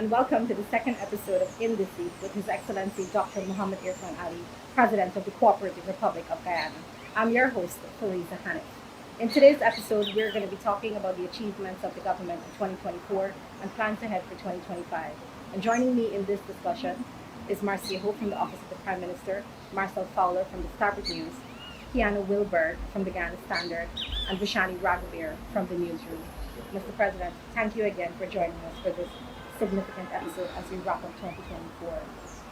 and welcome to the second episode of In the Seat with His Excellency Dr. Muhammad Irfan Ali, President of the Cooperative Republic of Guyana. I'm your host, Fariza Hanif. In today's episode, we're going to be talking about the achievements of the government in 2024 and plans ahead for 2025. And joining me in this discussion is Marcia Ho from the Office of the Prime Minister, Marcel Fowler from the Starboard News, Kiana Wilberg from the Ghana Standard, and Vishani Raghavir from the Newsroom. Mr. President, thank you again for joining us for this significant episode as we wrap up 2024.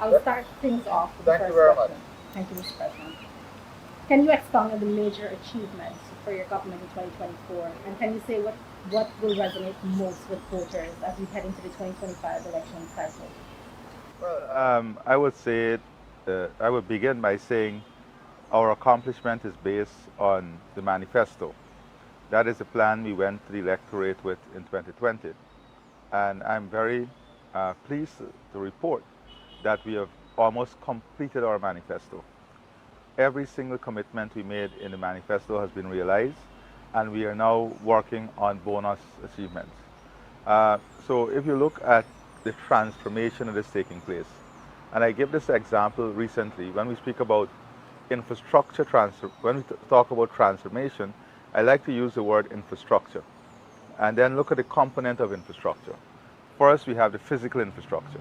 I'll start things off with the Thank you first very question. Thank you, Mr. President. Can you expound on the major achievements for your government in 2024? And can you say what will resonate most with voters as we head into the 2025 election cycle? I would say, I would begin by saying our accomplishment is based on the manifesto. That is the plan we went to the electorate with in 2020. And I'm very pleased to report that we have almost completed our manifesto. Every single commitment we made in the manifesto has been realized, and we are now working on bonus achievements. So if you look at the transformation that is taking place, and I give this example recently, when we speak about infrastructure transfer, when we talk about transformation, I like to use the word infrastructure and then look at the component of infrastructure. First, we have the physical infrastructure,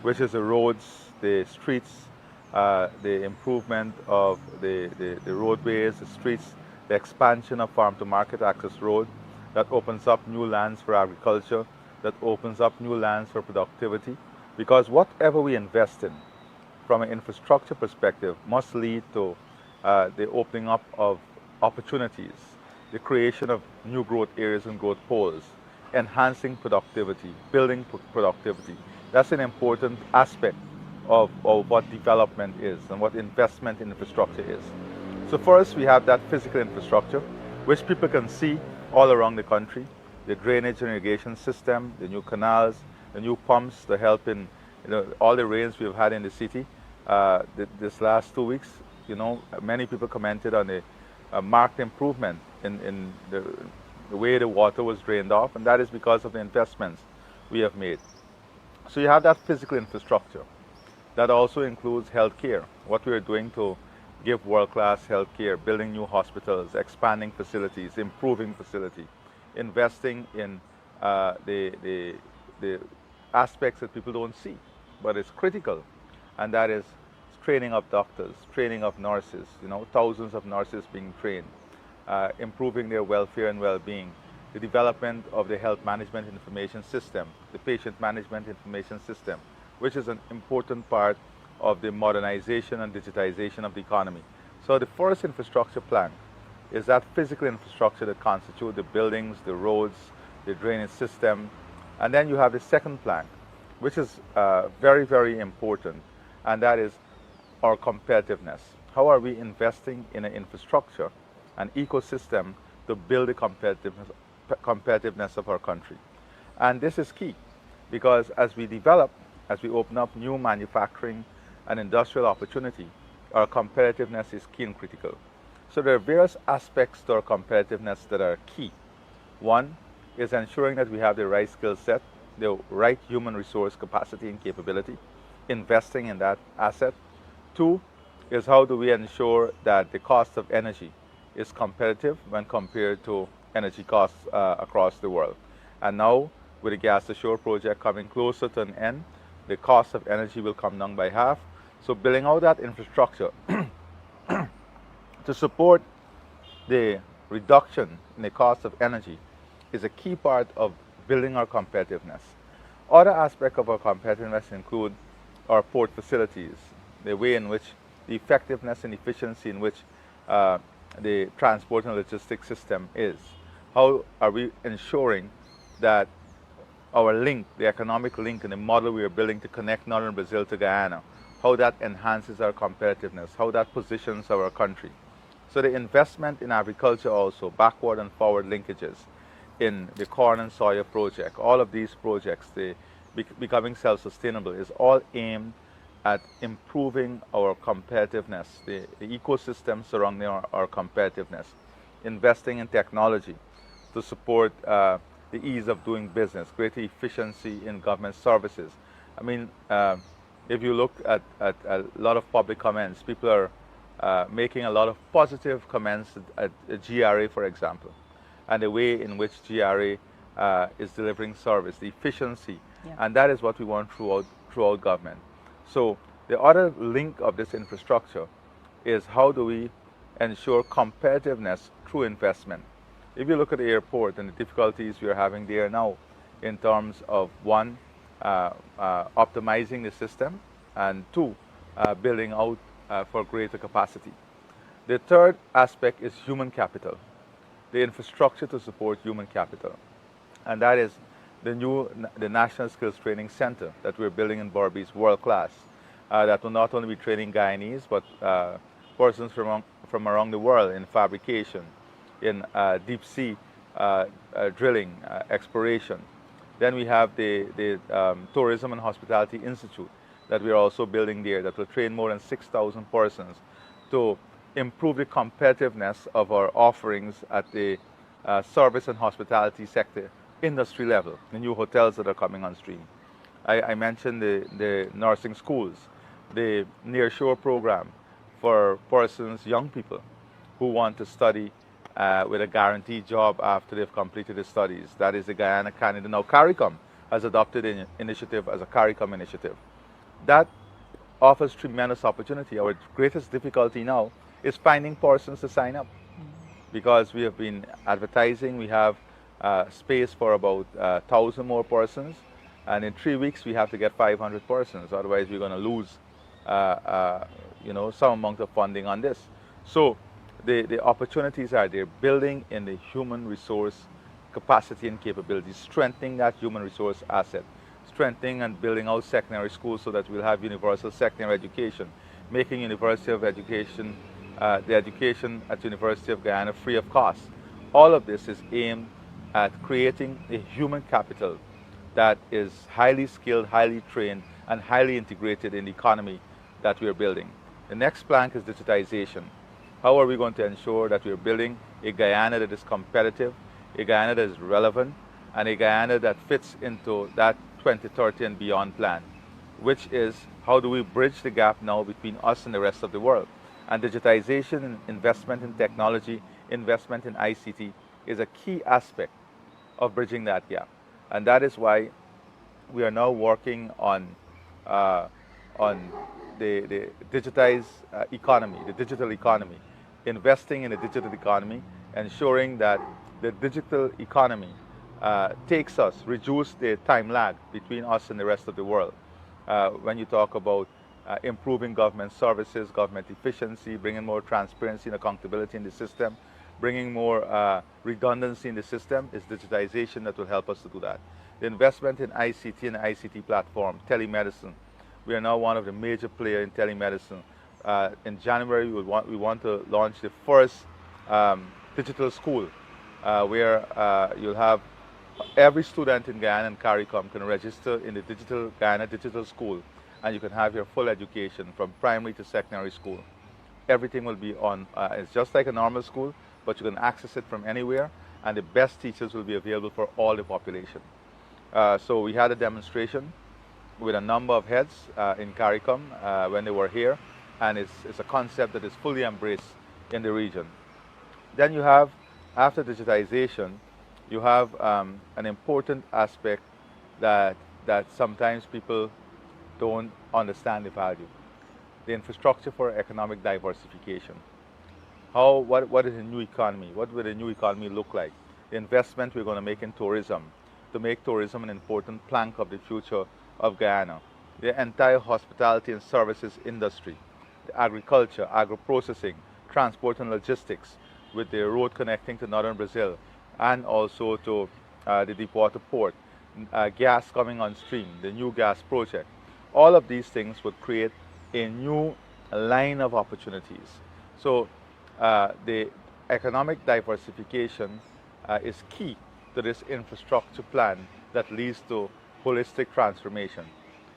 which is the roads, the streets, the improvement of the roadways, the streets, the expansion of farm-to-market access road that opens up new lands for agriculture, that opens up new lands for productivity. Because whatever we invest in from an infrastructure perspective must lead to the opening up of opportunities, the creation of new growth areas and growth poles, enhancing productivity, building productivity. That's an important aspect of what development is and what investment in infrastructure is. So first we have that physical infrastructure, which people can see all around the country, the drainage and irrigation system, the new canals, the new pumps to help in all the rains we've had in the city this last 2 weeks. Many people commented on a marked improvement in the way the water was drained off, and that is because of the investments we have made. So you have that physical infrastructure. That also includes healthcare, what we are doing to give world-class healthcare, building new hospitals, expanding facilities, improving facility, investing in the aspects that people don't see, but it's critical, and that is training of doctors, training of nurses, thousands of nurses being trained, improving their welfare and well-being, the development of the health management information system, the patient management information system, which is an important part of the modernization and digitization of the economy. So the first infrastructure plan is that physical infrastructure that constitutes the buildings, the roads, the drainage system. And then you have the second plank, which is very, very important, and that is our competitiveness. How are we investing in an infrastructure, an ecosystem to build the competitiveness of our country? And this is key because as we develop, as we open up new manufacturing and industrial opportunity, our competitiveness is key and critical. So there are various aspects to our competitiveness that are key. One is ensuring that we have the right skill set, the right human resource capacity and capability, investing in that asset. Two is how do we ensure that the cost of energy is competitive when compared to energy costs across the world. And now, with the Gas to Shore project coming closer to an end, the cost of energy will come down by half. So building out that infrastructure to support the reduction in the cost of energy is a key part of building our competitiveness. Other aspects of our competitiveness include our port facilities, the way in which the effectiveness and efficiency in which the transport and logistics system is. How are we ensuring that our link, the economic link and the model we are building to connect northern Brazil to Guyana, how that enhances our competitiveness, how that positions our country. So the investment in agriculture also, backward and forward linkages in the corn and soya project, all of these projects, the becoming self-sustainable, is all aimed at improving our competitiveness, the ecosystem surrounding our competitiveness, investing in technology to support the ease of doing business, greater efficiency in government services. I mean, if you look at a lot of public comments, people are making a lot of positive comments at GRA, for example, and the way in which GRA is delivering service, the efficiency, Yeah. and that is what we want throughout government. So the other link of this infrastructure is how do we ensure competitiveness through investment. If you look at the airport and the difficulties we are having there now in terms of one, optimizing the system, and two, building out for greater capacity. The third aspect is human capital, the infrastructure to support human capital. And that is the National Skills Training Center that we're building in Berbice, world class, that will not only be training Guyanese, but persons from around the world in fabrication, in deep sea drilling, exploration. Then we have the Tourism and Hospitality Institute that we are also building there that will train more than 6,000 persons to improve the competitiveness of our offerings at the service and hospitality sector industry level, the new hotels that are coming on stream. I mentioned the nursing schools, the nearshore program for persons, young people, who want to study with a guaranteed job after they've completed the studies. That is the Guyana Canada. Now CARICOM has adopted an initiative as a CARICOM initiative. That offers tremendous opportunity. Our greatest difficulty now is finding persons to sign up, because we have been advertising. We have space for about 1,000 more persons, and in 3 weeks we have to get 500 persons. Otherwise, we're going to lose, some amount of funding on this. So the opportunities are there. Building in the human resource capacity and capabilities, strengthening that human resource asset, strengthening and building out secondary schools so that we'll have universal secondary education, making University of Education, the education at University of Guyana free of cost. All of this is aimed at creating a human capital that is highly skilled, highly trained, and highly integrated in the economy that we are building. The next plank is digitization. How are we going to ensure that we are building a Guyana that is competitive, a Guyana that is relevant, and a Guyana that fits into that 2030 and beyond plan, which is how do we bridge the gap now between us and the rest of the world? And digitization and investment in technology, investment in ICT is a key aspect of bridging that gap. And that is why we are now working on the digitized economy, the digital economy, investing in the digital economy, ensuring that the digital economy reduce the time lag between us and the rest of the world. When you talk about improving government services, government efficiency, bringing more transparency and accountability in the system, bringing more redundancy in the system, is digitization that will help us to do that. The investment in ICT and ICT platform, telemedicine. We are now one of the major players in telemedicine. In January, we want to launch the first digital school where you'll have every student in Guyana and CARICOM can register in the Guyana Digital School, and you can have your full education from primary to secondary school. Everything will be on, it's just like a normal school, but you can access it from anywhere, and the best teachers will be available for all the population. So we had a demonstration with a number of heads in CARICOM when they were here, and it's a concept that is fully embraced in the region. Then you have, after digitization, you have an important aspect that sometimes people don't understand the value. The infrastructure for economic diversification. What is a new economy? What will a new economy look like? The investment we're going to make in tourism, to make tourism an important plank of the future of Guyana. The entire hospitality and services industry, the agriculture, agro-processing, transport and logistics, with the road connecting to northern Brazil and also to the deepwater port, gas coming on stream, the new gas project. All of these things would create a new line of opportunities. So the economic diversification is key to this infrastructure plan that leads to holistic transformation.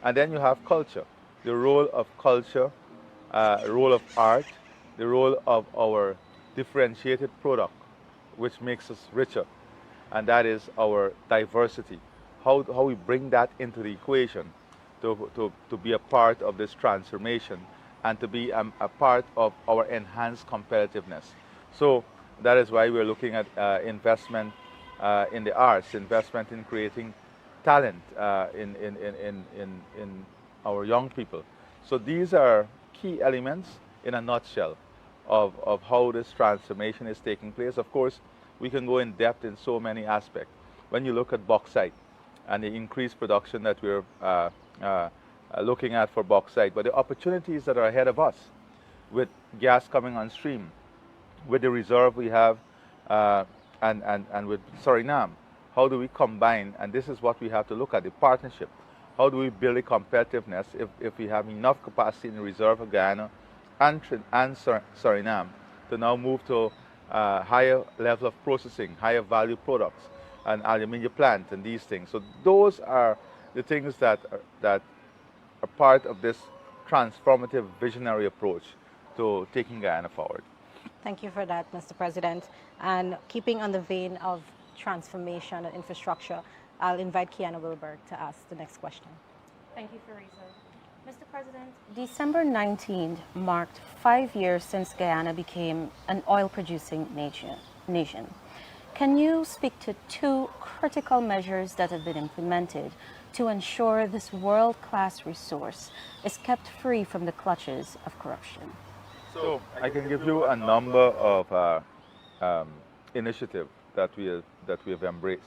And then you have culture, the role of culture, role of art, the role of our differentiated product, which makes us richer. and that is our diversity. How we bring that into the equation to be a part of this transformation and to be a part of our enhanced competitiveness. So that is why we're looking at investment in the arts, investment in creating talent in our young people. So these are key elements in a nutshell of how this transformation is taking place. Of course, we can go in depth in so many aspects. When you look at bauxite and the increased production that we're looking at for bauxite, but the opportunities that are ahead of us with gas coming on stream, with the reserve we have, and with Suriname, how do we combine? And this is what we have to look at, the partnership. How do we build a competitiveness if we have enough capacity in the reserve of Guyana and Suriname to now move to higher level of processing, higher value products, and aluminium plant and these things. So those are the things that are part of this transformative visionary approach to taking Guyana forward. Thank you for that, Mr. President. And keeping on the vein of transformation and infrastructure, I'll invite Kiana Wilberg to ask the next question. Thank you, Farisa. Mr. President, December 19th marked 5 years since Guyana became an oil-producing nation. Can you speak to two critical measures that have been implemented to ensure this world-class resource is kept free from the clutches of corruption? So I can give you a number of initiatives that we have embraced.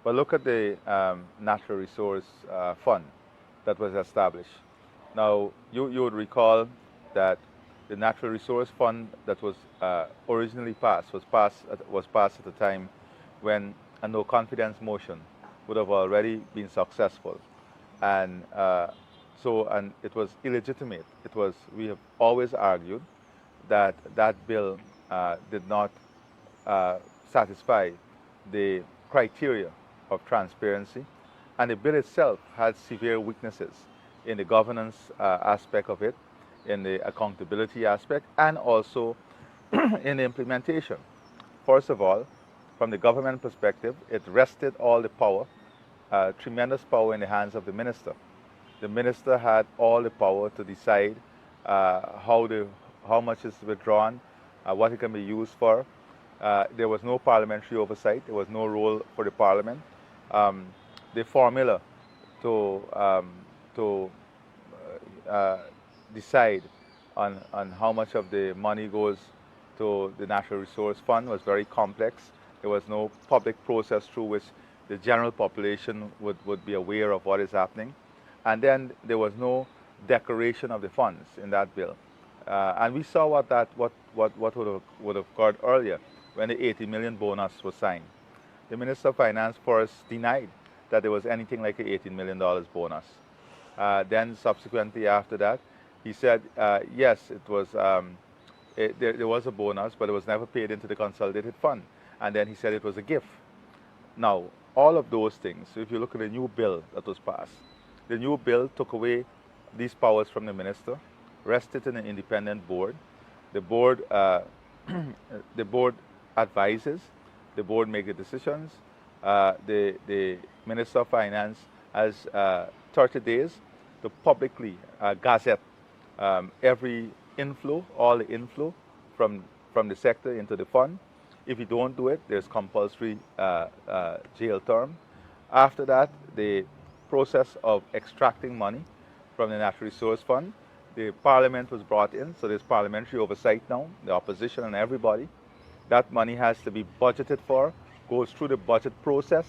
But look at the Natural Resource Fund that was established. Now, you would recall that the Natural Resource Fund that was originally passed was passed at a time when a no confidence motion would have already been successful, and and it was illegitimate. We have always argued that that bill did not satisfy the criteria of transparency, and the bill itself had severe weaknesses in the governance aspect of it, in the accountability aspect, and also in the implementation. First of all, from the government perspective, it rested all the power, tremendous power, in the hands of the minister. The minister had all the power to decide how much is withdrawn, what it can be used for. There was no parliamentary oversight. There was no role for the parliament. The formula to decide on how much of the money goes to the Natural Resource Fund was very complex. There was no public process through which the general population would be aware of what is happening. And then there was no declaration of the funds in that bill. And we saw what would have occurred earlier when the $80 million bonus was signed. The Minister of Finance first denied that there was anything like an $18 million bonus. Then subsequently after that, he said, yes, it was, there was a bonus, but it was never paid into the consolidated fund. And then he said it was a gift. Now, all of those things, so if you look at the new bill that was passed, the new bill took away these powers from the minister, rested in an independent board. The board, the board advises, the board makes the decisions. The Minister of Finance has 30 days to publicly gazette every inflow, all the inflow from the sector into the fund. If you don't do it, there's compulsory jail term. After that, the process of extracting money from the Natural Resource Fund, the Parliament was brought in, so there's parliamentary oversight now, the opposition and everybody. That money has to be budgeted for, goes through the budget process.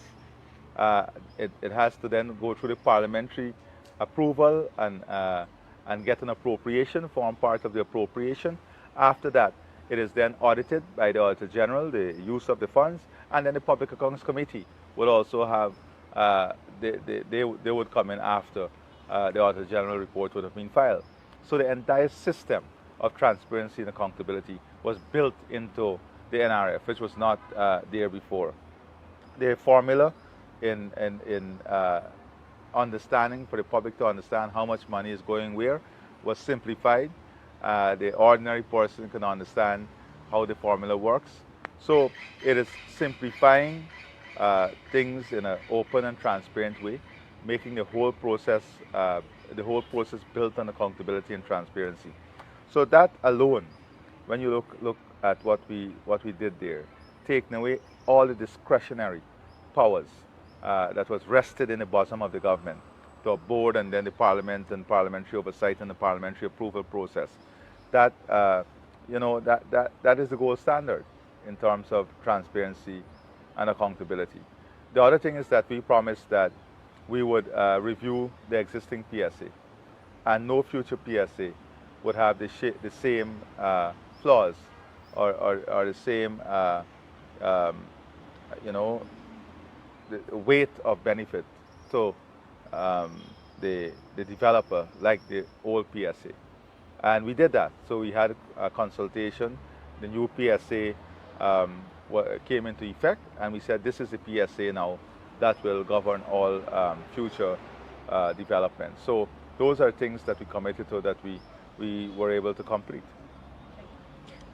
It has to then go through the parliamentary approval and get an appropriation, form part of the appropriation. After that, it is then audited by the Auditor General, the use of the funds, and then the Public Accounts Committee would also have, they would come in after the Auditor General report would have been filed. So the entire system of transparency and accountability was built into the NRF, which was not there before. The formula in understanding, for the public to understand how much money is going where, was simplified. The ordinary person can understand how the formula works. So it is simplifying things in an open and transparent way, making the whole process built on accountability and transparency. So that alone, when you look at what we did there, taking away all the discretionary powers that was rested in the bosom of the government, to a board and then the parliament and parliamentary oversight and the parliamentary approval process. That that is the gold standard in terms of transparency and accountability. The other thing is that we promised that we would review the existing PSA, and no future PSA would have the same flaws or the same um, you know the weight of benefit to the developer like the old PSA. And we did that. So we had a consultation. The new PSA came into effect, and we said this is the PSA now that will govern all future development. So those are things that we committed to that we were able to complete.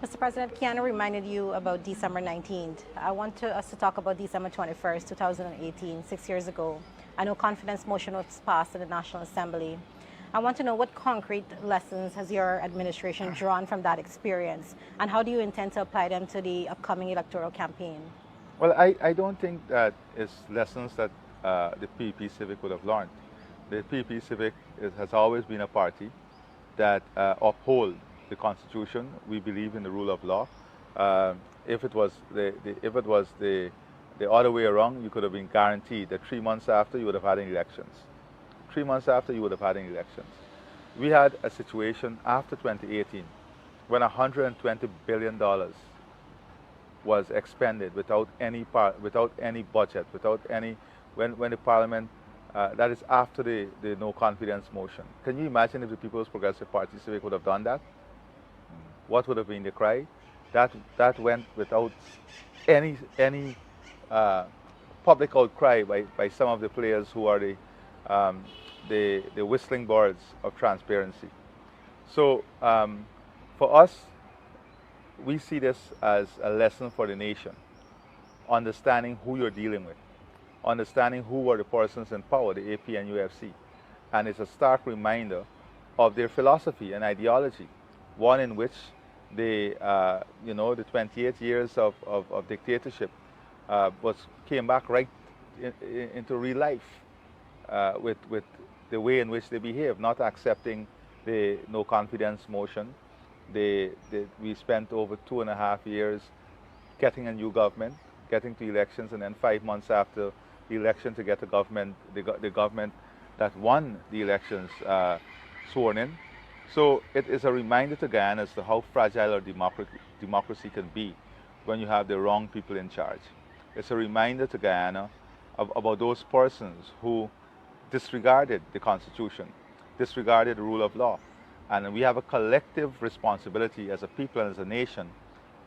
Mr. President, Kiana reminded you about December 19th. I want us to talk about December 21st, 2018, 6 years ago. I know confidence motion was passed in the National Assembly. I want to know what concrete lessons has your administration drawn from that experience, and how do you intend to apply them to the upcoming electoral campaign? Well, I don't think that is lessons that the PP Civic would have learned. The PP Civic has always been a party that uphold the Constitution. We believe in the rule of law. If it was the other way around, you could have been guaranteed that 3 months after you would have had elections. 3 months after you would have had elections. We had a situation after 2018 when $120 billion was expended without any budget, without any when the Parliament. That is after the no confidence motion. Can you imagine if the People's Progressive Party Civic would have done that? What would have been the cry? That went without any public outcry by some of the players who are the whistling birds of transparency. So for us, we see this as a lesson for the nation, understanding who you're dealing with, understanding who were the persons in power, the AP and UFC. And it's a stark reminder of their philosophy and ideology, one in which they, the 28 years of dictatorship came back right into real life with the way in which they behave, not accepting the no confidence motion. We spent over 2.5 years getting a new government, getting to elections, and then 5 months after the election to get the government that won the elections sworn in. So it is a reminder to Guyana as to how fragile our democracy can be when you have the wrong people in charge. It's a reminder to Guyana about those persons who disregarded the Constitution, disregarded the rule of law. And we have a collective responsibility as a people and as a nation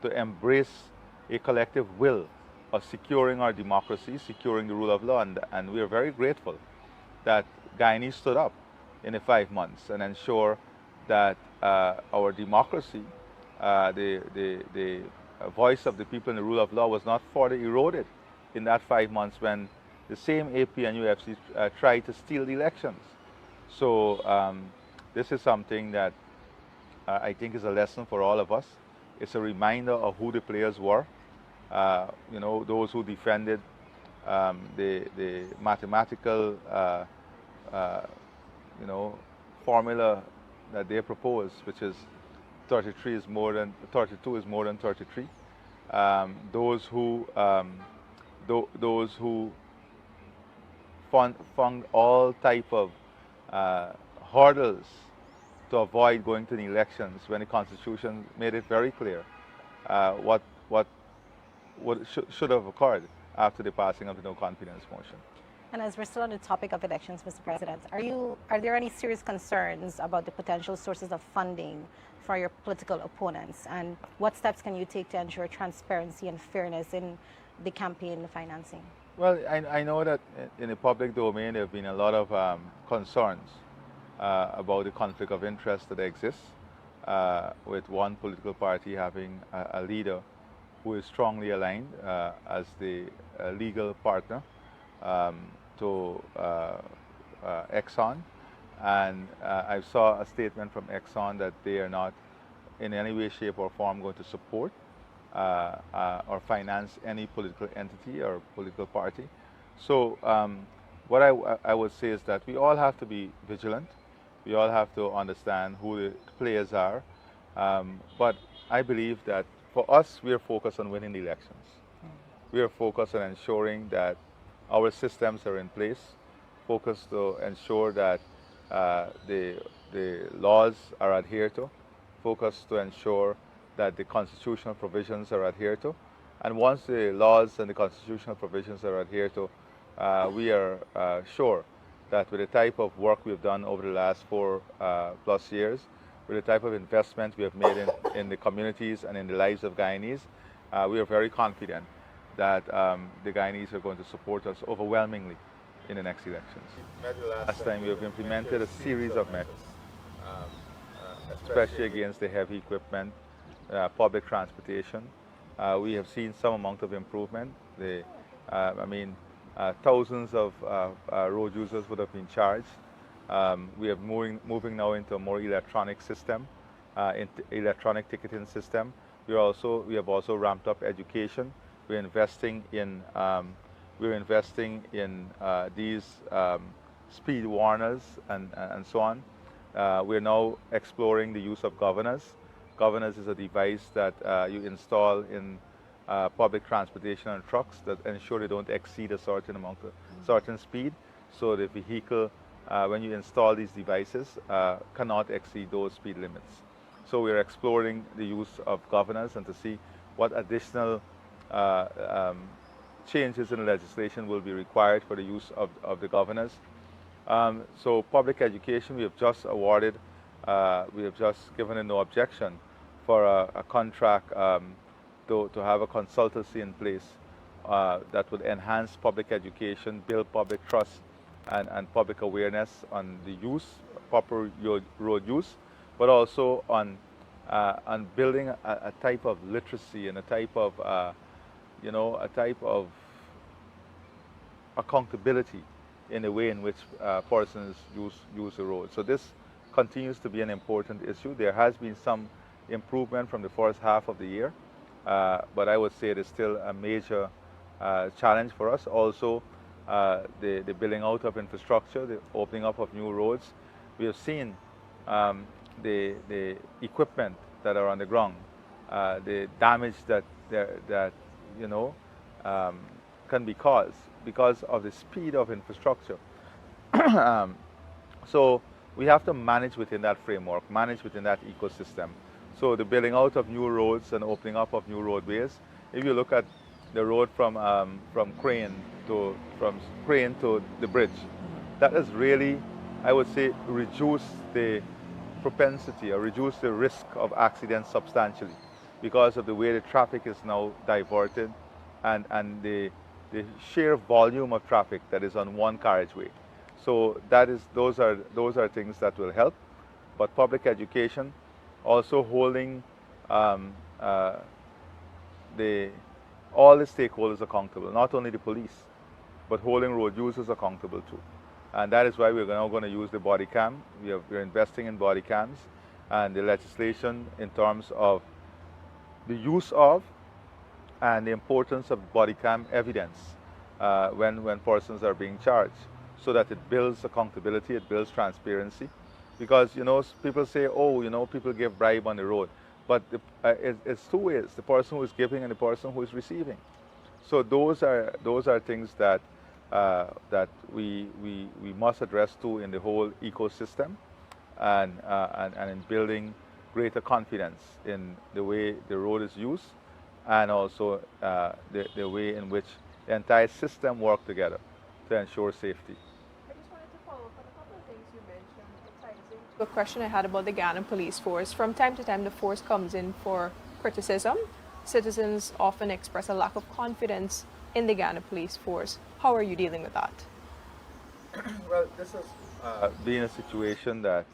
to embrace a collective will of securing our democracy, securing the rule of law. And we are very grateful that Guyanese stood up in the 5 months and ensure that our democracy, the voice of the people in the rule of law was not further eroded in that 5 months when the same AP and UFC tried to steal the elections. So this is something that I think is a lesson for all of us. It's a reminder of who the players were. Those who defended the mathematical, formula that they proposed, which is 32 is more than 33. Those who found all type of hurdles to avoid going to the elections when the Constitution made it very clear what should have occurred after the passing of the no confidence motion. And as we're still on the topic of elections, Mr. President, are there any serious concerns about the potential sources of funding for your political opponents? And what steps can you take to ensure transparency and fairness in the campaign financing? Well, I know that in the public domain there have been a lot of concerns about the conflict of interest that exists with one political party having a leader who is strongly aligned as the legal partner um, to Exxon. And I saw a statement from Exxon that they are not in any way, shape, or form going to support or finance any political entity or political party. So what I would say is that we all have to be vigilant. We all have to understand who the players are. But I believe that for us, we are focused on winning the elections. We are focused on ensuring that our systems are in place, focused to ensure that the laws are adhered to, focused to ensure that the constitutional provisions are adhered to. And once the laws and the constitutional provisions are adhered to, we are sure that with the type of work we've done over the last 4+ years, with the type of investment we have made in the communities and in the lives of Guyanese, we are very confident that the Guyanese are going to support us overwhelmingly in the next elections. Last time we have implemented a series of measures, especially against the heavy equipment, public transportation. We have seen some amount of improvement. Thousands of road users would have been charged. We are moving now into a more electronic system, electronic ticketing system. We have also ramped up education. We're investing in these speed warners and so on. We're now exploring the use of governors. Governors is a device that you install in public transportation and trucks that ensure they don't exceed a certain speed. So the vehicle, when you install these devices, cannot exceed those speed limits. So we're exploring the use of governors and to see what additional changes in legislation will be required for the use of the governors. So public education, we have just awarded, we have just given a no objection for a contract to have a consultancy in place that would enhance public education, build public trust and public awareness on the use, proper road use, but also on building a type of literacy and a type of accountability in the way in which persons use the road. So this continues to be an important issue. There has been some improvement from the first half of the year, but I would say it is still a major challenge for us. Also, the building out of infrastructure, the opening up of new roads. We have seen the equipment that are on the ground, the damage that can be caused because of the speed of infrastructure. So we have to manage within that framework, manage within that ecosystem. So the building out of new roads and opening up of new roadways. If you look at the road from Crane to the bridge, that has really, I would say, reduced the propensity or reduce the risk of accidents substantially because of the way the traffic is now diverted and the sheer volume of traffic that is on one carriageway. So those are things that will help. But public education, also holding all the stakeholders accountable, not only the police, but holding road users accountable too. And that is why we're now going to use the body cam. We're investing in body cams and the legislation in terms of the use of and the importance of body cam evidence when persons are being charged, so that it builds accountability, it builds transparency. Because people say, people give bribe on the road, but it's two ways: the person who is giving and the person who is receiving. So those are things that we must address too in the whole ecosystem, and in building greater confidence in the way the road is used, and also the way in which the entire system works together to ensure safety. I just wanted to follow up on a couple of things you mentioned. It ties into a question I had about the Guyana police force. From time to time, the force comes in for criticism. Citizens often express a lack of confidence in the Guyana police force. How are you dealing with that? Well, this has been a situation that,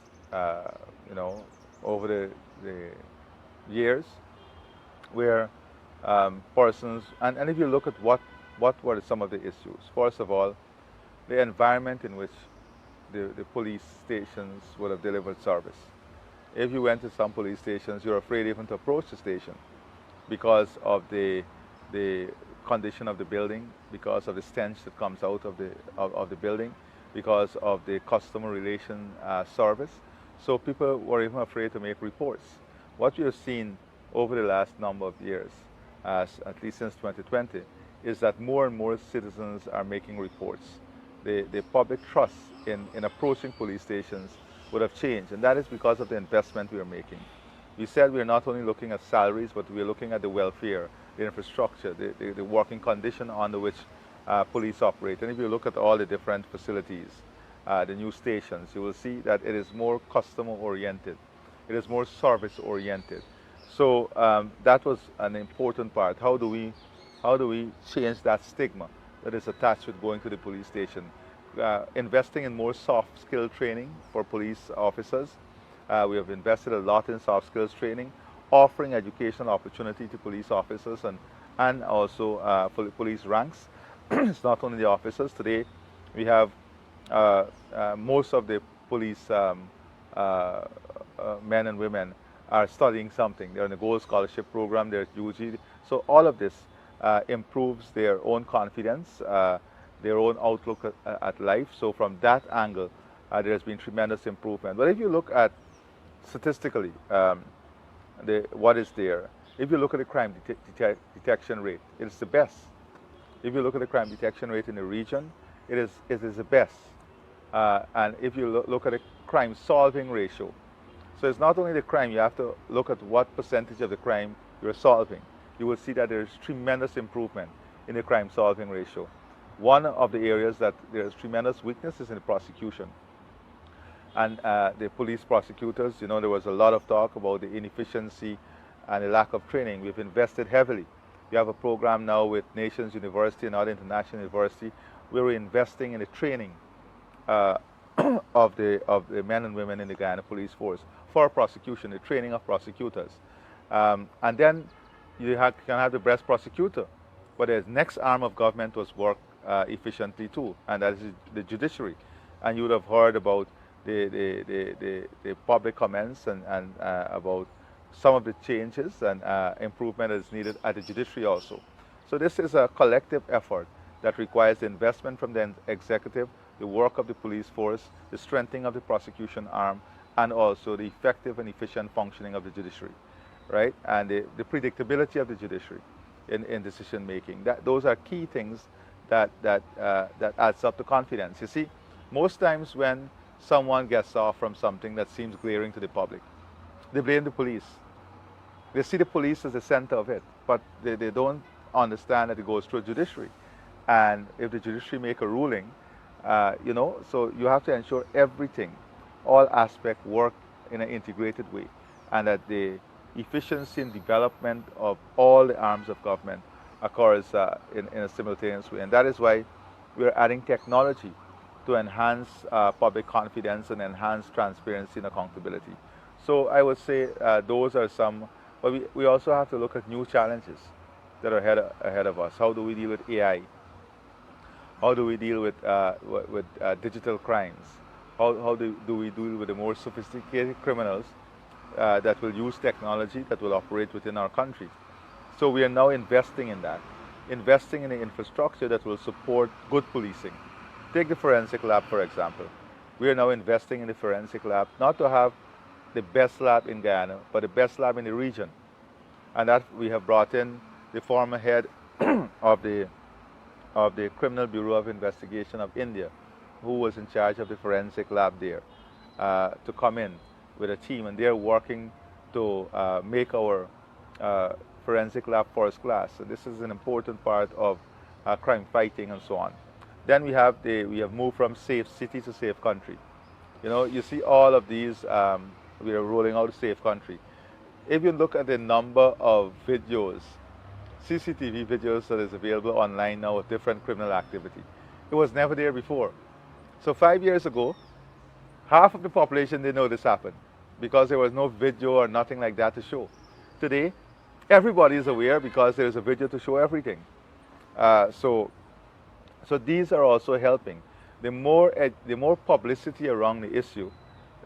over the years, where persons. And if you look at what were some of the issues, first of all, the environment in which the police stations would have delivered service. If you went to some police stations, you're afraid even to approach the station because of the condition of the building, because of the stench that comes out of the building, because of the customer relation service. So people were even afraid to make reports. What we have seen over the last number of years, at least since 2020, is that more and more citizens are making reports. The public trust in approaching police stations would have changed, and that is because of the investment we are making. We said we are not only looking at salaries, but we are looking at the welfare, the infrastructure, the working condition under which police operate. And if you look at all the different facilities, the new stations, you will see that it is more customer-oriented. It is more service-oriented. So that was an important part. How do we change that stigma that is attached with going to the police station? Investing in more soft skill training for police officers. We have invested a lot in soft skills training, offering educational opportunity to police officers and also for the police ranks. It's not only the officers. Today we have most of the police men and women are studying something. They're in a Gold Scholarship program, they're at UG. So all of this improves their own confidence, their own outlook at life. So from that angle, there has been tremendous improvement. But if you look at statistically what is there, if you look at the crime detection rate, it is the best. If you look at the crime detection rate in the region, it is the best. And if you look at the crime solving ratio, so it's not only the crime, you have to look at what percentage of the crime you're solving. You will see that there's tremendous improvement in the crime solving ratio. One of the areas that there's tremendous weakness is in the prosecution. And the police prosecutors, you know, there was a lot of talk about the inefficiency and the lack of training. We've invested heavily. We have a program now with Nations University and other international university where we're investing in the training of the men and women in the Guyana police force for prosecution, the training of prosecutors. And then you can have the best prosecutor, but the next arm of government was work efficiently too, and that is the judiciary. And you would have heard about the public comments and about some of the changes and improvement that is needed at the judiciary also. So this is a collective effort that requires the investment from the executive, the work of the police force, the strengthening of the prosecution arm, and also the effective and efficient functioning of the judiciary, right? And the predictability of the judiciary in decision making. Those are key things that adds up to confidence. You see, most times when someone gets off from something that seems glaring to the public, they blame the police. They see the police as the center of it, but they don't understand that it goes through a judiciary. And if the judiciary make a ruling, you know, so you have to ensure everything, all aspects work in an integrated way, and that the efficiency and development of all the arms of government occurs in a simultaneous way. And that is why we're adding technology to enhance public confidence and enhance transparency and accountability. So I would say those are some, but we also have to look at new challenges that are ahead of us. How do we deal with AI? How do we deal with digital crimes? How do we deal with the more sophisticated criminals that will use technology that will operate within our country? So we are now investing in that, investing in the infrastructure that will support good policing. Take the forensic lab, for example. We are now investing in the forensic lab, not to have the best lab in Guyana, but the best lab in the region. And that we have brought in the former head of the Criminal Bureau of Investigation of India, who was in charge of the forensic lab there, to come in with a team, and they're working to make our forensic lab first class. So this is an important part of crime fighting and so on. Then we have moved from safe city to safe country. You know, you see all of these, we are rolling out safe country. If you look at the number of videos, CCTV videos that is available online now of different criminal activity, it was never there before. So 5 years ago, half of the population didn't know this happened because there was no video or nothing like that to show. Today, Everybody is aware because there is a video to show everything. So these are also helping. The more publicity around the issue,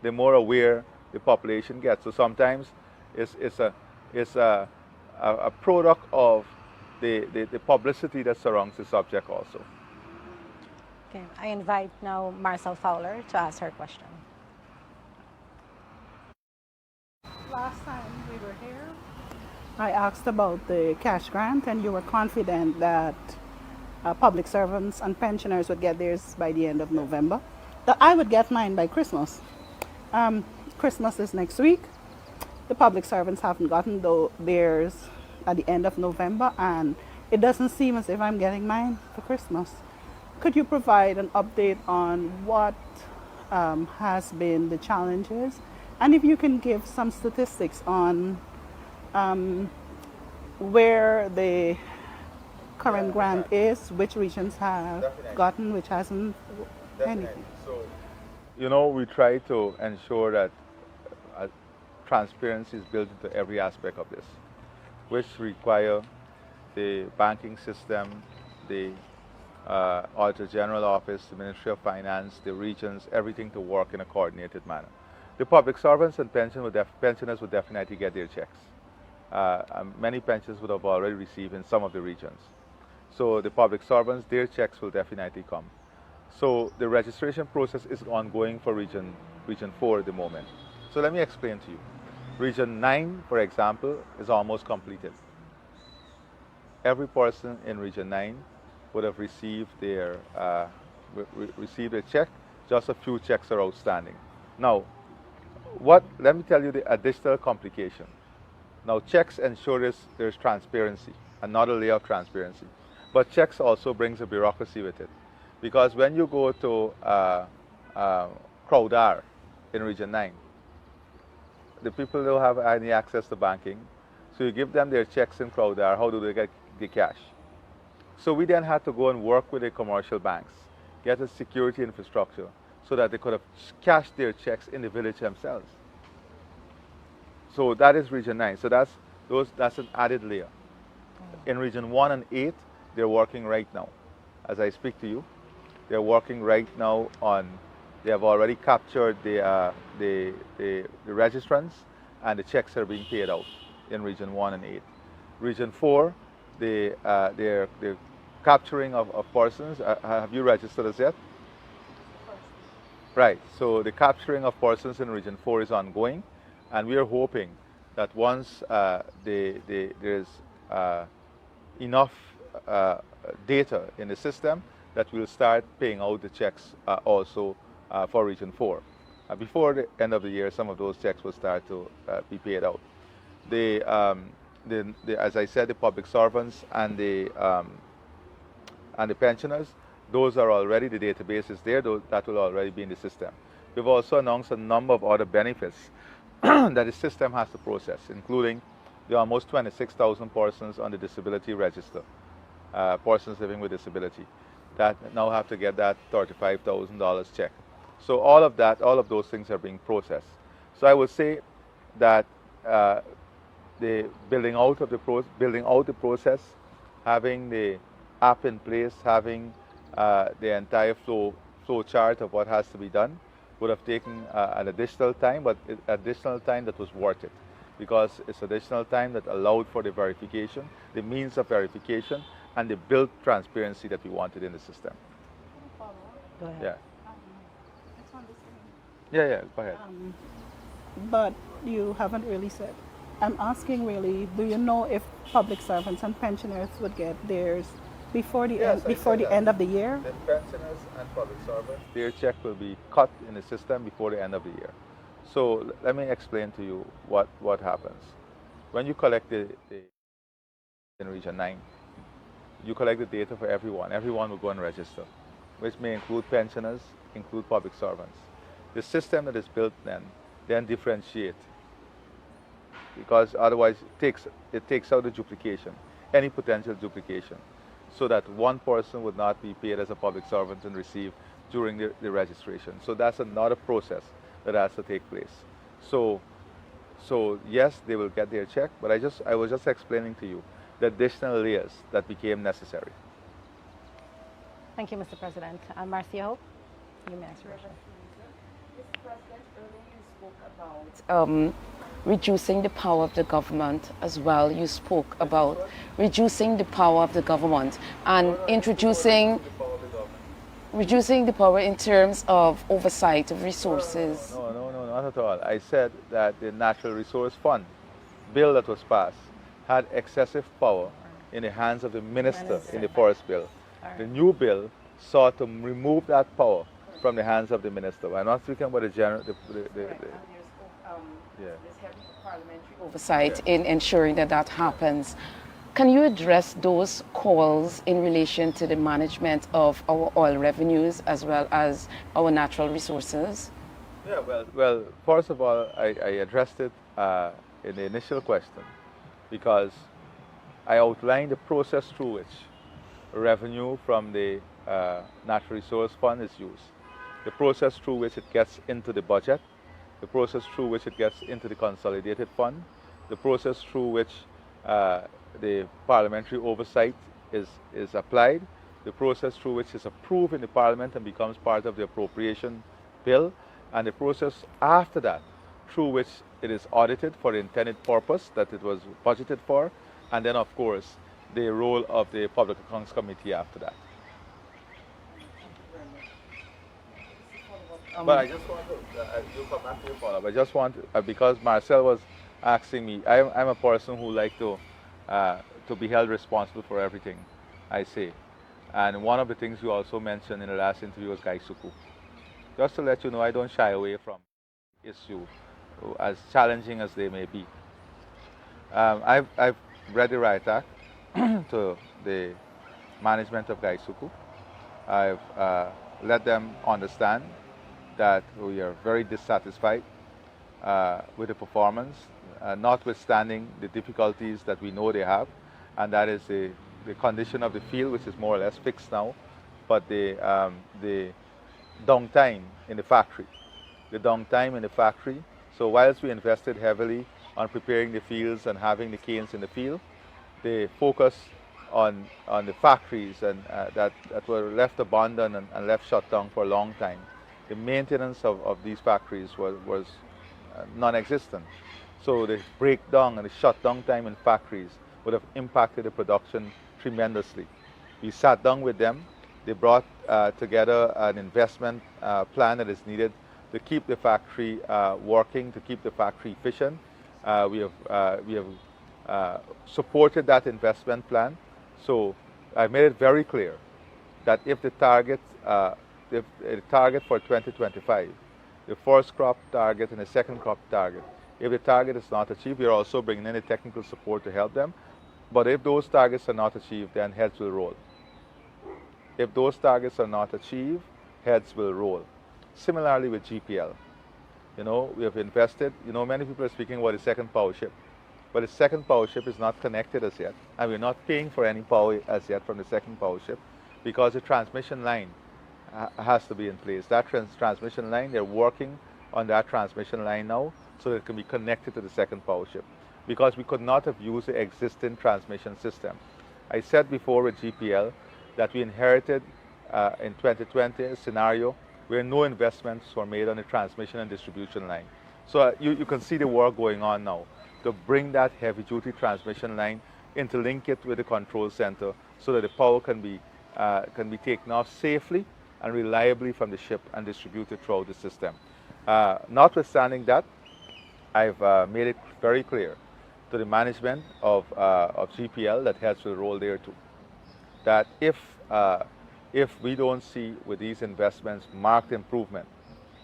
the more aware the population gets. So sometimes it's a product of the publicity that surrounds the subject also. Okay, I invite now Marcel Fowler to ask her question. Last time we were here, I asked about the cash grant, and you were confident that public servants and pensioners would get theirs by the end of November. That I would get mine by Christmas. Christmas is next week. The public servants haven't gotten theirs at the end of November, and it doesn't seem as if I'm getting mine for Christmas. Could you provide an update on what has been the challenges, and if you can give some statistics on where the current grant is, which regions have gotten, which hasn't, anything? So, we try to ensure that transparency is built into every aspect of this, which require the banking system, the Auditor General Office, the Ministry of Finance, the regions, everything to work in a coordinated manner. The public servants and pensioners would definitely get their checks. Many pensions would have already received in some of the regions. So the public servants, their checks will definitely come. So the registration process is ongoing for Region 4 at the moment. So let me explain to you. Region 9, for example, is almost completed. Every person in Region 9 would have received their received a check. Just a few checks are outstanding. Now, let me tell you the additional complication. Now, checks ensure there's transparency, another layer of transparency. But checks also brings a bureaucracy with it. Because when you go to Crowdar in Region 9, the people don't have any access to banking. So you give them their checks in Crowdar, how do they get the cash? So we then had to go and work with the commercial banks, get a security infrastructure so that they could have cashed their checks in the village themselves. So that is Region 9. So that's an added layer. In Region 1 and 8, they're working right now. As I speak to you, they're working right now they have already captured the registrants, and the checks are being paid out in Region 1 and 8. Region 4, they're capturing of persons. Have you registered as yet? Right. So the capturing of persons in Region 4 is ongoing, and we are hoping that once there's enough data in the system, that we'll start paying out the checks also for Region 4. Before the end of the year, some of those checks will start to be paid out. As I said, the public servants and the pensioners, those are already, the database is there, that will already be in the system. We've also announced a number of other benefits that the system has to process, including the almost 26,000 persons on the disability register, persons living with disability, that now have to get that $35,000 check. So all of those things are being processed. So I would say that the building out the process, having the app in place, having the entire flow chart of what has to be done, would have taken an additional time, but additional time that was worth it, because it's additional time that allowed for the verification, the means of verification, and the built transparency that we wanted in the system. Go ahead. Yeah. Yeah, go ahead. But you haven't really said. I'm asking really, do you know if public servants and pensioners would get theirs before the end of the year? The pensioners and public servants, their check will be cut in the system before the end of the year. So let me explain to you what happens. When you collect the in Region 9, you collect the data for everyone. Everyone will go and register, which may include pensioners, include public servants. The system that is built then differentiate, because otherwise it takes out the duplication, any potential duplication, so that one person would not be paid as a public servant and receive during the registration. So that's another process that has to take place. So So yes, they will get their check, but I was just explaining to you the additional layers that became necessary. Thank you, Mr. President. Marcia Hope, you may answer. Mr. President, earlier you spoke about reducing the power of the government as well. You spoke about reducing the power of the government and introducing reducing the power in terms of oversight of resources. No, not at all. I said that the Natural Resource Fund bill that was passed had excessive power in the hands of the minister in the forest bill. The new bill sought to remove that power from the hands of the minister. I'm not speaking about the general. There's heavy parliamentary oversight in ensuring that that happens. Can you address those calls in relation to the management of our oil revenues as well as our natural resources? Yeah, well, first of all, I addressed it in the initial question because I outlined the process through which revenue from the Natural Resource Fund is used, the process through which it gets into the budget, the process through which it gets into the consolidated fund, the process through which the parliamentary oversight is applied, the process through which is approved in the parliament and becomes part of the appropriation bill, and the process after that through which it is audited for the intended purpose that it was budgeted for, and then of course the role of the Public Accounts Committee after that. But I just want to, you'll come back to your follow-up. I just want, because Marcel was asking me, I'm a person who like to be held responsible for everything I say. And one of the things you also mentioned in the last interview was Gaisuku. Just to let you know, I don't shy away from issue, as challenging as they may be. I've read the right act to the management of Gaisuku. I've let them understand that we are very dissatisfied with the performance, notwithstanding the difficulties that we know they have, and that is the condition of the field, which is more or less fixed now, but the downtime in the factory. The downtime in the factory. So whilst we invested heavily on preparing the fields and having the canes in the field, the focus on the factories and that were left abandoned and left shut down for a long time. The maintenance of these factories was non-existent. So the breakdown and the shutdown time in factories would have impacted the production tremendously. We sat down with them. They brought together an investment plan that is needed to keep the factory working, to keep the factory efficient. We have supported that investment plan. So I made it very clear that if the target for 2025, the first crop target and the second crop target, if the target is not achieved, we are also bringing in the technical support to help them. But if those targets are not achieved, then heads will roll. If those targets are not achieved, heads will roll. Similarly with GPL. You know, we have invested, you know, many people are speaking about the second power ship. But the second power ship is not connected as yet, and we're not paying for any power as yet from the second power ship because the transmission line has to be in place. That transmission line, they're working on that transmission line now so that it can be connected to the second power ship because we could not have used the existing transmission system. I said before with GPL that we inherited in 2020 a scenario where no investments were made on the transmission and distribution line. So you can see the work going on now to bring that heavy-duty transmission line, interlink it with the control center so that the power can be taken off safely and reliably from the ship and distributed throughout the system. Notwithstanding that, I've made it very clear to the management of GPL that heads will roll there too. That if we don't see with these investments marked improvement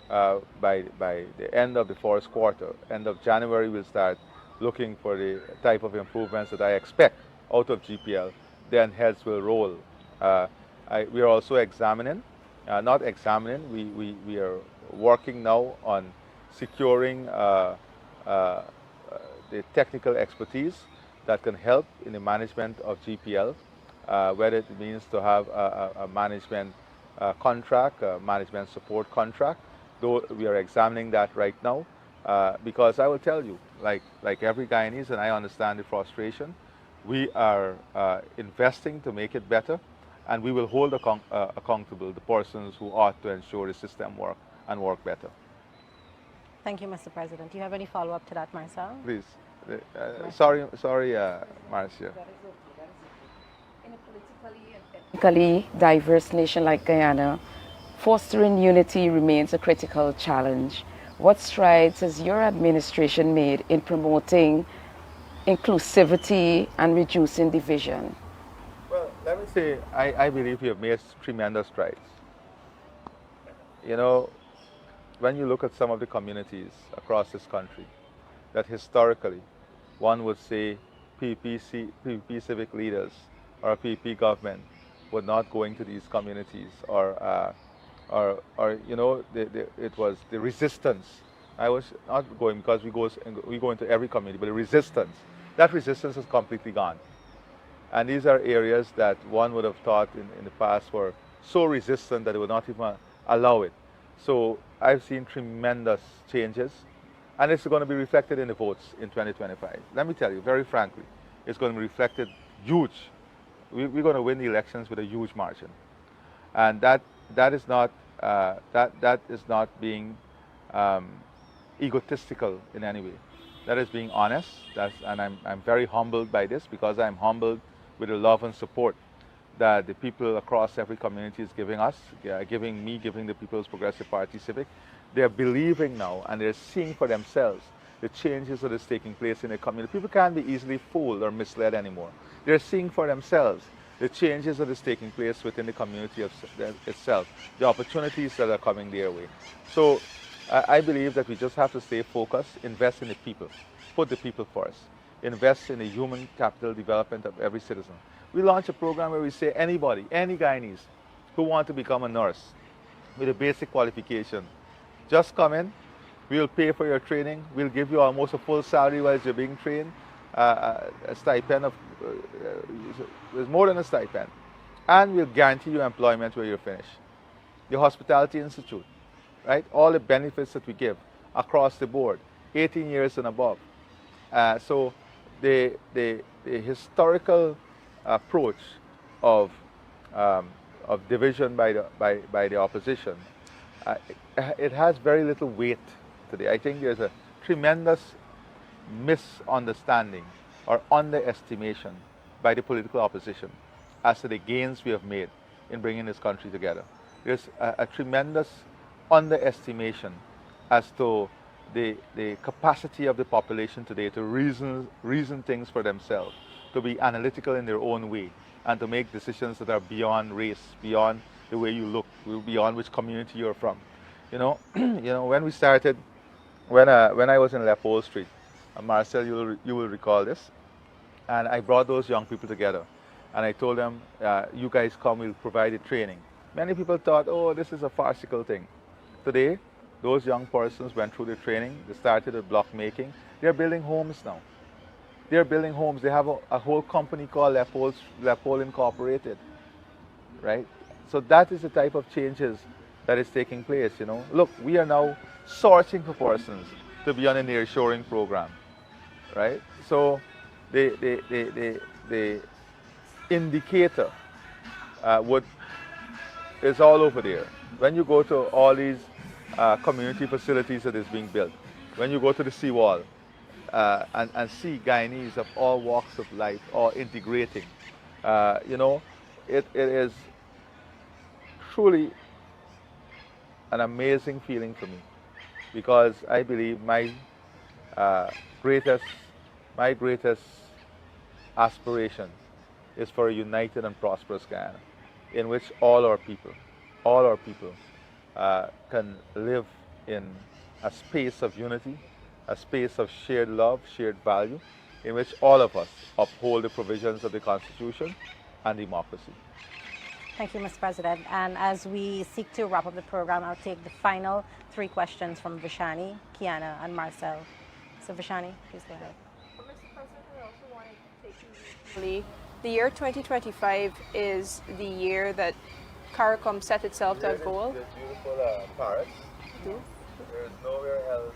by the end of the first quarter, end of January, we'll start looking for the type of improvements that I expect out of GPL, then heads will roll. We are also examining, we are working now on securing the technical expertise that can help in the management of GPL, whether it means to have a management contract, a management support contract. Though we are examining that right now, because I will tell you, like every Guyanese, and I understand the frustration. We are investing to make it better, and we will hold accountable the persons who ought to ensure the system work and work better. Thank you, Mr. President. Do you have any follow-up to that, Marcel? Please. Sorry, Marcia. Politically diverse nation like Guyana, fostering unity remains a critical challenge. What strides has your administration made in promoting inclusivity and reducing division? Well, let me say, I believe we have made tremendous strides. You know, when you look at some of the communities across this country, that historically, one would say PPP civic leaders or a PPP government would not go into these communities, or you know, it was the resistance. I was not going because we go into every community, but the resistance, that resistance is completely gone. And these are areas that one would have thought in the past were so resistant that they would not even allow it. So I've seen tremendous changes, and it's going to be reflected in the votes in 2025. Let me tell you, very frankly, it's going to be reflected huge. We're going to win the elections with a huge margin, and that is not being egotistical in any way. That is being honest. And I'm very humbled by this, because I'm humbled with the love and support that the people across every community is giving us, giving the People's Progressive Party Civic. They're believing now, and they're seeing for themselves the changes that is taking place in the community. People can't be easily fooled or misled anymore. They're seeing for themselves the changes that is taking place within the community itself, the opportunities that are coming their way. So I believe that we just have to stay focused, invest in the people, put the people first, invest in the human capital development of every citizen. We launch a program where we say anybody, any Guyanese who want to become a nurse with a basic qualification, just come in, we'll pay for your training, we'll give you almost a full salary while you're being trained, a stipend of, there's more than a stipend, and we'll guarantee you employment where you're finished. The Hospitality Institute, right? All the benefits that we give across the board, 18 years and above. So the historical approach of division by the opposition, it has very little weight today. I think there's a tremendous misunderstanding or underestimation by the political opposition as to the gains we have made in bringing this country together. There's a tremendous underestimation as to the capacity of the population today to reason things for themselves, to be analytical in their own way, and to make decisions that are beyond race, beyond the way you look, beyond which community you're from. You know, when we started, when I was in Leopold Street, Marcel, you will recall this, and I brought those young people together, and I told them, you guys come, we'll provide the training. Many people thought, oh, this is a farcical thing. Today, those young persons went through the training, they started with block making, they're building homes now. They're building homes. They have a whole company called Leopold Incorporated, right? So that is the type of changes that is taking place, you know. Look, we are now searching for persons to be on a nearshoring program, right? So the indicator is all over there. When you go to all these community facilities that is being built, when you go to the seawall, and see Guyanese of all walks of life all integrating. You know, it is truly an amazing feeling for me, because I believe my greatest aspiration is for a united and prosperous Guyana, in which all our people can live in a space of unity, a space of shared love, shared value, in which all of us uphold the provisions of the Constitution and democracy. Thank you, Mr. President. And as we seek to wrap up the program, I'll take the final 3 questions from Vishani, Kiana, and Marcel. So Vishani, please go ahead. Mr. President, I also wanted to take you briefly. The year 2025 is the year that CARICOM set itself to a goal. This beautiful Paris. There is nowhere else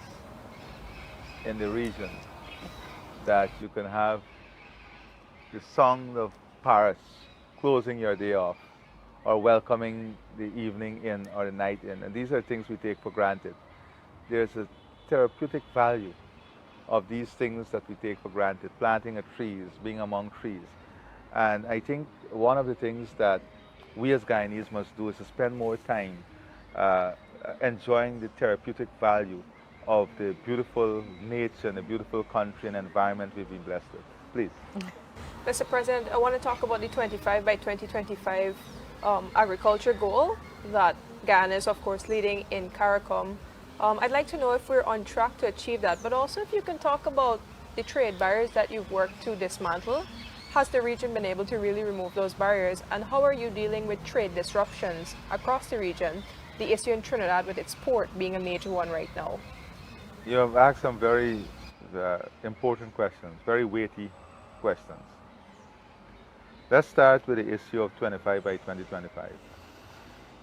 in the region that you can have the song of Paris closing your day off or welcoming the evening in or the night in. And these are things we take for granted. There's a therapeutic value of these things that we take for granted, planting of trees, being among trees. And I think one of the things that we as Guyanese must do is to spend more time uh, enjoying the therapeutic value of the beautiful nature and the beautiful country and environment we've been blessed with. Please. Mr. President, I want to talk about the 25 by 2025 agriculture goal that Guyana is, of course, leading in CARICOM. I'd like to know if we're on track to achieve that, but also if you can talk about the trade barriers that you've worked to dismantle. Has the region been able to really remove those barriers, and how are you dealing with trade disruptions across the region, the issue in Trinidad with its port being a major one right now? You have asked some very important questions, very weighty questions. Let's start with the issue of 25 by 2025.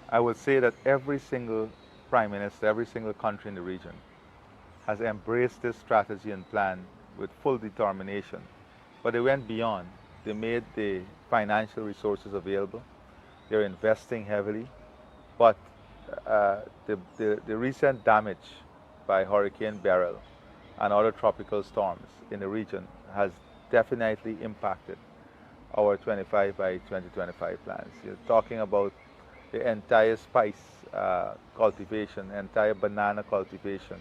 I would say that every single prime minister, every single country in the region has embraced this strategy and plan with full determination. But they went beyond. They made the financial resources available. They're investing heavily. But the recent damage by Hurricane Beryl and other tropical storms in the region has definitely impacted our 25 by 2025 plans. You're talking about the entire spice cultivation, entire banana cultivation,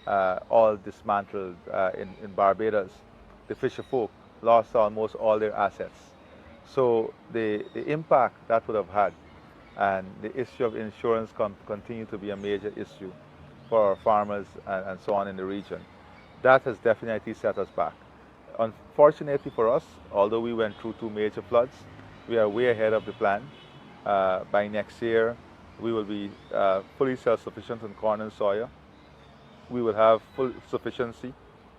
all dismantled in Barbados. The fisher folk lost almost all their assets. So the impact that would have had, and the issue of insurance continue to be a major issue for our farmers and so on in the region. That has definitely set us back. Unfortunately for us, although we went through two major floods, we are way ahead of the plan. By next year, we will be fully self-sufficient in corn and soya. We will have full sufficiency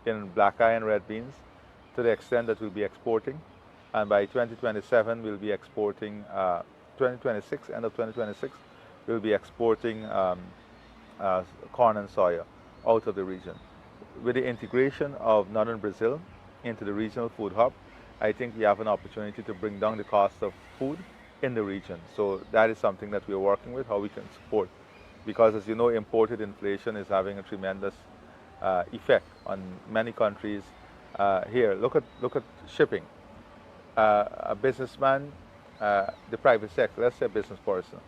in black eye and red beans to the extent that we'll be exporting. And by 2027, we'll be exporting, 2026, end of 2026, we'll be exporting corn and soya out of the region. With the integration of northern Brazil into the regional food hub, I think we have an opportunity to bring down the cost of food in the region. So that is something that we are working with, how we can support. Because as you know, imported inflation is having a tremendous effect on many countries. Here, look at shipping. A businessman, the private sector, let's say a business person,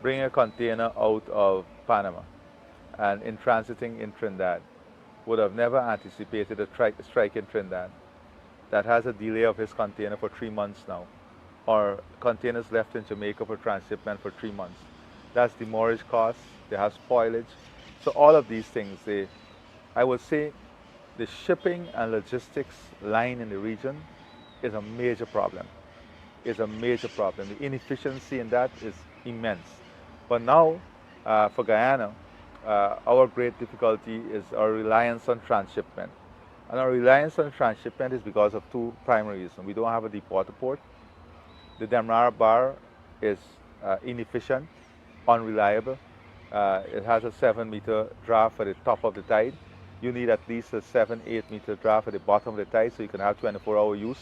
bring a container out of Panama and in transiting in Trinidad, would have never anticipated a strike in Trinidad that has a delay of his container for 3 months now, or containers left in Jamaica for transshipment for 3 months. That's demurrage costs, they have spoilage. So all of these things, I would say the shipping and logistics line in the region is a major problem. It's a major problem. The inefficiency in that is immense. But now, for Guyana, our great difficulty is our reliance on transshipment. And our reliance on transshipment is because of two primary reasons. We don't have a deep water port. The Demerara bar is inefficient, unreliable. It has a 7-meter draft at the top of the tide. You need at least a 7-8 meter draft at the bottom of the tide so you can have 24-hour use.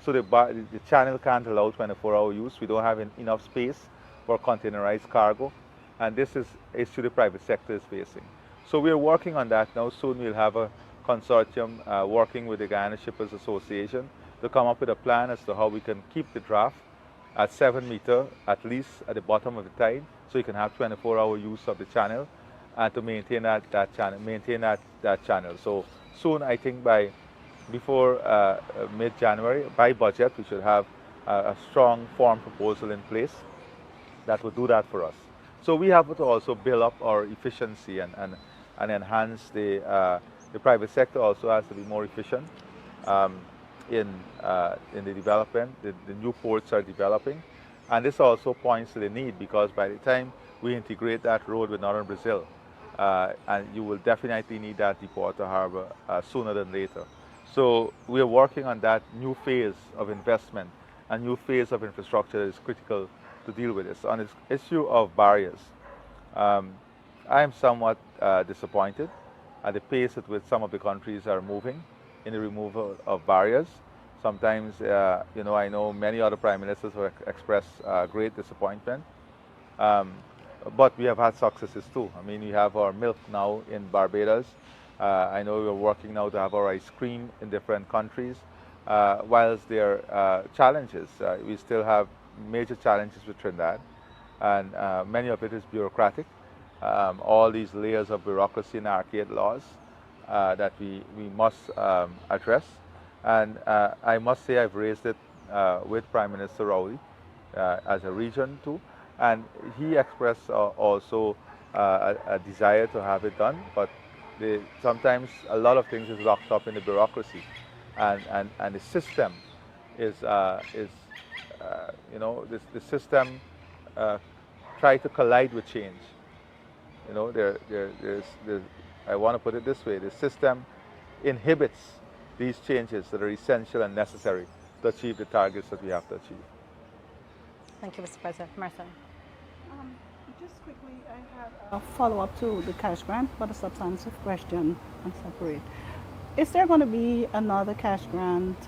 So the channel can't allow 24-hour use. We don't have enough space for containerized cargo. And this is an issue the private sector is facing. So we're working on that now. Soon we'll have a consortium working with the Guyana Shippers Association to come up with a plan as to how we can keep the draft at 7 meter at least at the bottom of the tide so you can have 24-hour use of the channel and to maintain that channel. So soon, I think before mid-January, by budget, we should have a strong form proposal in place that will do that for us. So we have to also build up our efficiency and enhance the private sector also has to be more efficient in the development. The new ports are developing. And this also points to the need because by the time we integrate that road with northern Brazil, and you will definitely need that deep water harbor sooner than later. So we are working on that new phase of investment and new phase of infrastructure that is critical to deal with this. On this issue of barriers, I am somewhat disappointed at the pace at which some of the countries are moving. in the removal of barriers. Sometimes, I know many other prime ministers have expressed great disappointment. Um, but we have had successes too. I mean, we have our milk now in Barbados. I know we're working now to have our ice cream in different countries. Whilst there are challenges, we still have major challenges with Trinidad, and many of it is bureaucratic. All these layers of bureaucracy and archaic laws that we must address. And I must say I've raised it with Prime Minister Rowley as a region too. And he expressed also a desire to have it done, but sometimes a lot of things is locked up in the bureaucracy, and the system is the system try to collide with change. I want to put it this way: the system inhibits these changes that are essential and necessary to achieve the targets that we have to achieve. Thank you, Mr. President. Martha. Just quickly, I have a follow-up to the cash grant, but a substantive question and separate. Is there going to be another cash grant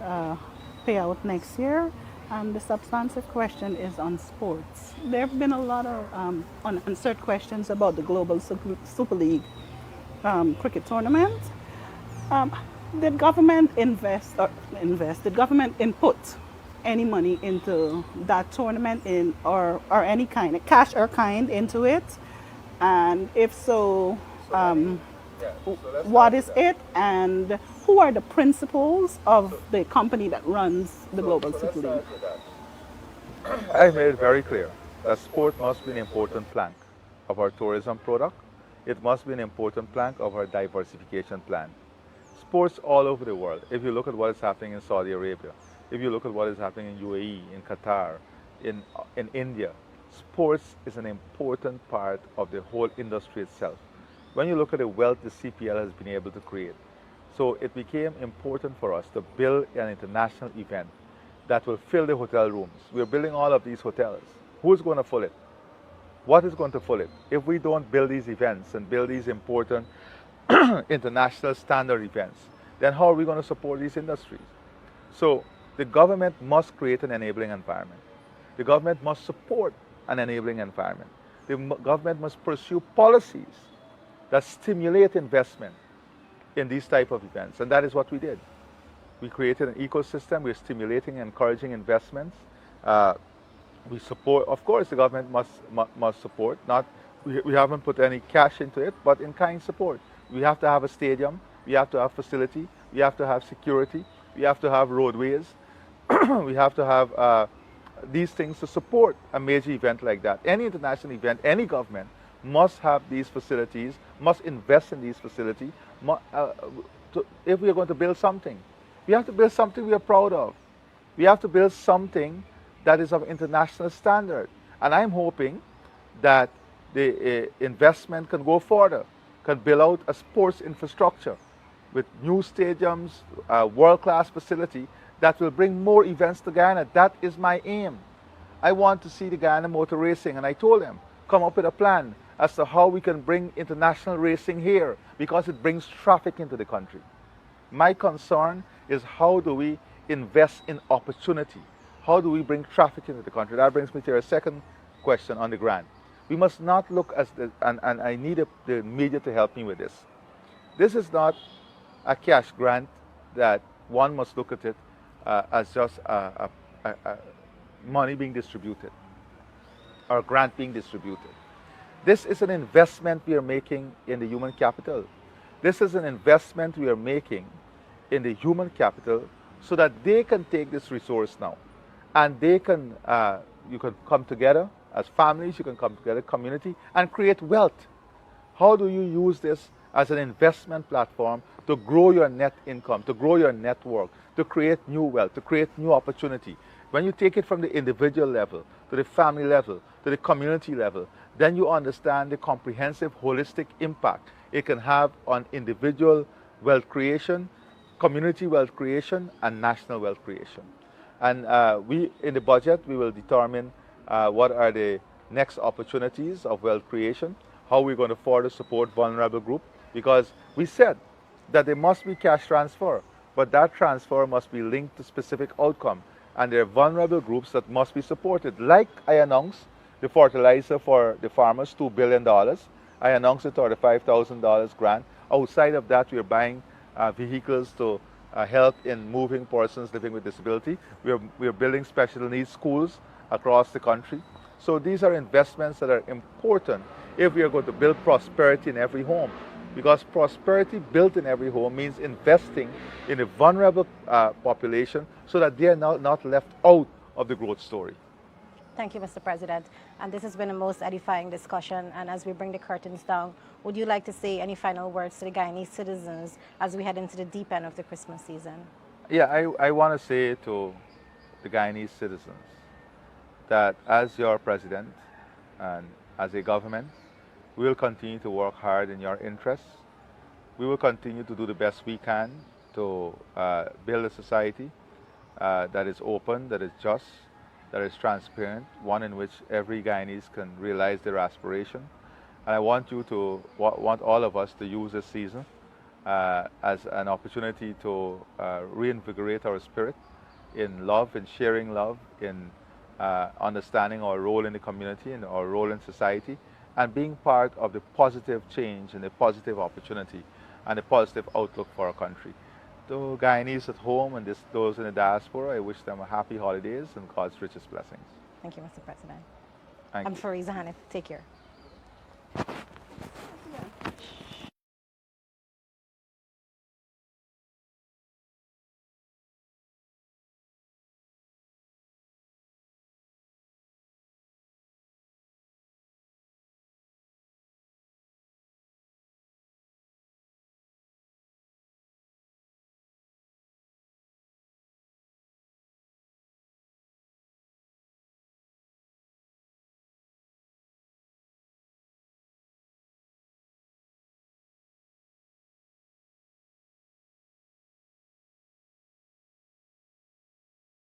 payout next year? And the substantive question is on sports. There have been a lot of unanswered questions about the Global Super League cricket tournament. Did government did government input any money into that tournament or any kind of cash or kind into it? And if so, what is it, and who are the principals of the company that runs the Global Super League? I made it very clear that sport must be an important plank of our tourism product. It must be an important plank of our diversification plan. Sports all over the world. If you look at what is happening in Saudi Arabia, if you look at what is happening in UAE, in Qatar, in India, sports is an important part of the whole industry itself. When you look at the wealth the CPL has been able to create, so it became important for us to build an international event that will fill the hotel rooms. We're building all of these hotels. Who's going to fill it? What is going to fill it? If we don't build these events and build these important international standard events, then how are we going to support these industries? So the government must create an enabling environment. The government must support an enabling environment. The government must pursue policies that stimulate investment in these type of events, and that is what we did. We created an ecosystem. We're stimulating and encouraging investments. We support, of course, the government must support. We haven't put any cash into it, but in kind support. We have to have a stadium. We have to have facility. We have to have security. We have to have roadways. We have to have these things to support a major event like that. Any international event, any government must have these facilities, must invest in these facilities. If we are going to build something, we have to build something we are proud of. We have to build something that is of international standard. And I'm hoping that the investment can go further, can build out a sports infrastructure with new stadiums, world-class facility that will bring more events to Guyana. That is my aim. I want to see the Guyana motor racing, and I told them, come up with a plan as to how we can bring international racing here, because it brings traffic into the country. My concern is how do we invest in opportunity? How do we bring traffic into the country? That brings me to your second question on the grant. We must not look as and I need the media to help me with this. This is not a cash grant that one must look at it as just money being distributed or grant being distributed. This is an investment we are making in the human capital. This is an investment we are making in the human capital so that they can take this resource now and they can, you can come together as families, you can come together, community, and create wealth. How do you use this as an investment platform to grow your net income, to grow your network, to create new wealth, to create new opportunity? When you take it from the individual level, to the family level, to the community level, then you understand the comprehensive, holistic impact it can have on individual wealth creation, community wealth creation, and national wealth creation. And in the budget, we will determine what are the next opportunities of wealth creation, how we're going to further support vulnerable groups, because we said that there must be cash transfer but that transfer must be linked to specific outcome. And there are vulnerable groups that must be supported. Like I announced the fertilizer for the farmers, $2 billion. I announced a $35,000 grant. Outside of that, we're buying vehicles to help in moving persons living with disability. We're building special needs schools across the country. So these are investments that are important if we are going to build prosperity in every home. Because prosperity built in every home means investing in a vulnerable population so that they are not left out of the growth story. Thank you, Mr. President. And this has been a most edifying discussion. And as we bring the curtains down, would you like to say any final words to the Guyanese citizens as we head into the deep end of the Christmas season? Yeah, I want to say to the Guyanese citizens that as your president and as a government, we will continue to work hard in your interests. We will continue to do the best we can to build a society that is open, that is just, that is transparent, one in which every Guyanese can realize their aspiration. And I want want all of us to use this season as an opportunity to reinvigorate our spirit in love, in sharing love, in understanding our role in the community and our role in society, and being part of the positive change and the positive opportunity and the positive outlook for our country. To Guyanese at home and those in the diaspora, I wish them a happy holidays and God's richest blessings. Thank you, Mr. President. Thank I'm you. Fariza Hanif. Take care.